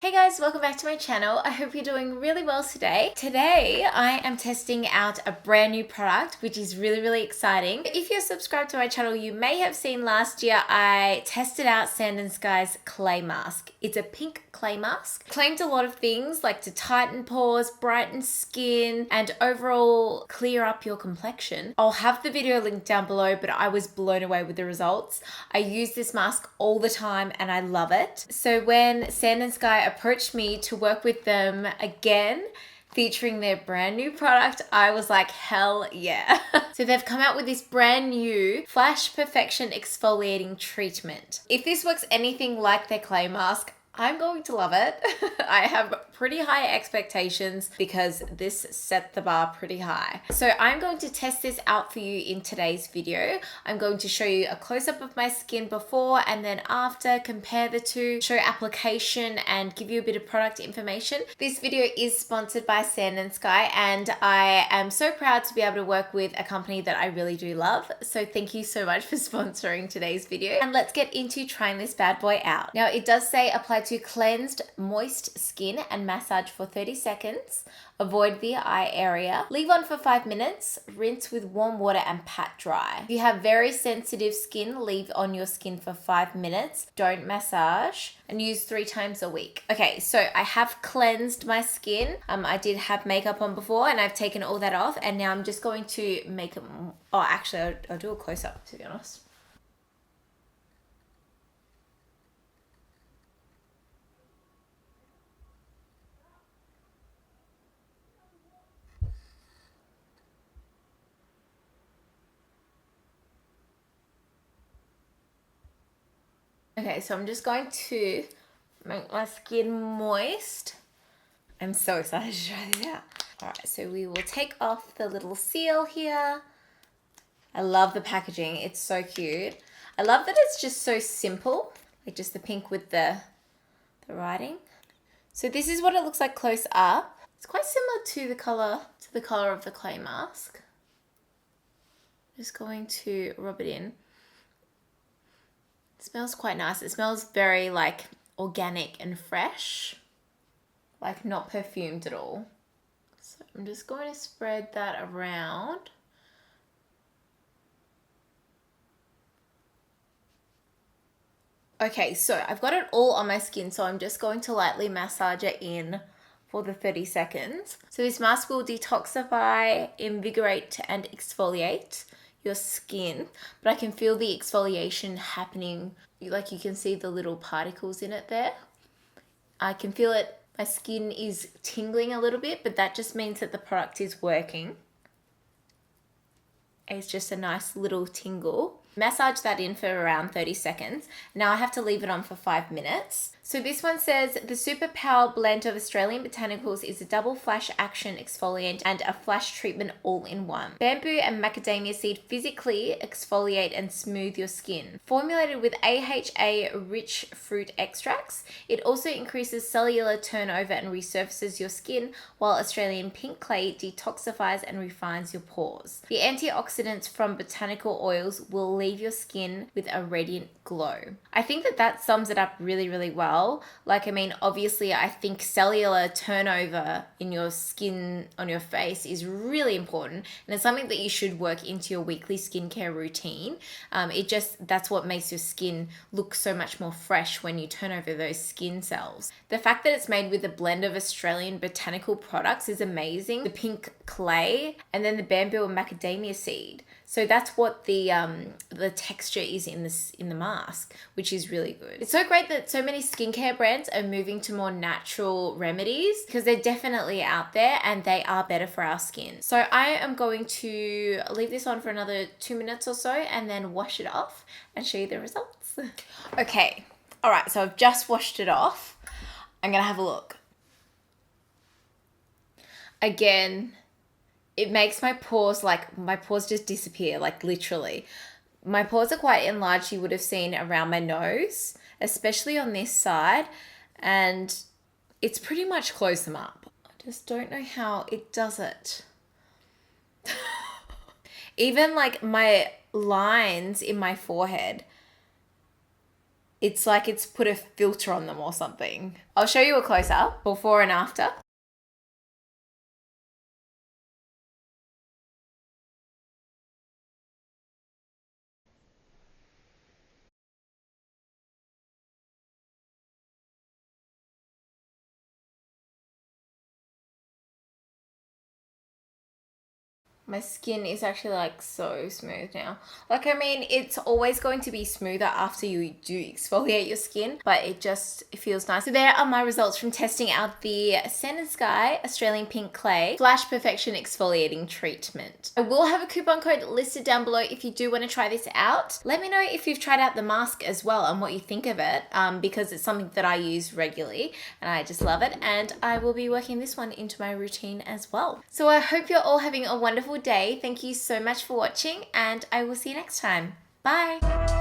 Hey guys, welcome back to my channel. I hope you're doing really well today. Today, I am testing out a brand new product, which is really exciting. If you're subscribed to my channel, you may have seen last year I tested out Sand & Sky's clay mask. It's a pink clay mask. Claimed a lot of things like to tighten pores, brighten skin, and overall clear up your complexion. I'll have the video linked down below, but I was blown away with the results. I use this mask all the time and I love it. So when Sand & Sky approached me to work with them again, featuring their brand new product, I was like, hell yeah. So they've come out with this brand new Flash Perfection Exfoliating Treatment. If this works anything like their clay mask, I'm going to love it. I have pretty high expectations because this set the bar pretty high. So I'm going to test this out for you in today's video. I'm going to show you a close-up of my skin before and then after, compare the two, show application and give you a bit of product information. This video is sponsored by Sand & Sky and I am so proud to be able to work with a company that I really do love. So thank you so much for sponsoring today's video. And let's get into trying this bad boy out. Now it does say apply to cleansed, moist skin and massage for 30 seconds. Avoid the eye area. Leave on for 5 minutes. Rinse with warm water and pat dry. If you have very sensitive skin, leave on your skin for 5 minutes. Don't massage and use 3 times a week. Okay, so I have cleansed my skin. I did have makeup on before and I've taken all that off and now I'm just going to make it, oh actually I'll do a close up to be honest. Okay, so I'm just going to make my skin moist. I'm so excited to try this out. All right, so we will take off the little seal here. I love the packaging, it's so cute. I love that it's just so simple, like just the pink with the writing. So this is what it looks like close up. It's quite similar to the color of the clay mask. Just going to rub it in. It smells quite nice. It smells very like organic and fresh, like not perfumed at all. So I'm just going to spread that around. Okay, so I've got it all on my skin, so I'm just going to lightly massage it in for the 30 seconds. So this mask will detoxify, invigorate, and exfoliate your skin, but I can feel the exfoliation happening. Like you can see the little particles in it there. I can feel it. My skin is tingling a little bit, but that just means that the product is working. It's just a nice little tingle. Massage that in for around 30 seconds. Now I have to leave it on for 5 minutes. So this one says, the Super Power blend of Australian botanicals is a double flash action exfoliant and a flash treatment all in one. Bamboo and macadamia seed physically exfoliate and smooth your skin. Formulated with AHA-rich fruit extracts, it also increases cellular turnover and resurfaces your skin, while Australian pink clay detoxifies and refines your pores. The antioxidants from botanical oils will leave your skin with a radiant glow. I think that sums it up really well. Like, I mean, obviously I think cellular turnover in your skin, on your face, is really important, and it's something that you should work into your weekly skincare routine. That's what makes your skin look so much more fresh when you turn over those skin cells. The fact that it's made with a blend of Australian botanical products is amazing. The pink clay and then the bamboo and macadamia seed. So that's what the texture is in the mask, which is really good. It's so great that so many skincare brands are moving to more natural remedies because they're definitely out there and they are better for our skin. So I am going to leave this on for another 2 minutes or so and then wash it off and show you the results. Okay, all right, so I've just washed it off. I'm gonna have a look. Again, it makes my pores just disappear, like literally. My pores are quite enlarged, you would have seen around my nose, especially on this side, and it's pretty much closed them up. I just don't know how it does it. Even like my lines in my forehead, It's like it's put a filter on them or something. I'll show you a close-up, before and after. My skin is actually like so smooth now. Like, I mean, it's always going to be smoother after you do exfoliate your skin, but it feels nice. So there are my results from testing out the Sand and Sky Australian Pink Clay Flash Perfection Exfoliating Treatment. I will have a coupon code listed down below if you do want to try this out. Let me know if you've tried out the mask as well and what you think of it, because it's something that I use regularly and I just love it, and I will be working this one into my routine as well. So I hope you're all having a wonderful day. Thank you so much for watching, and I will see you next time. Bye!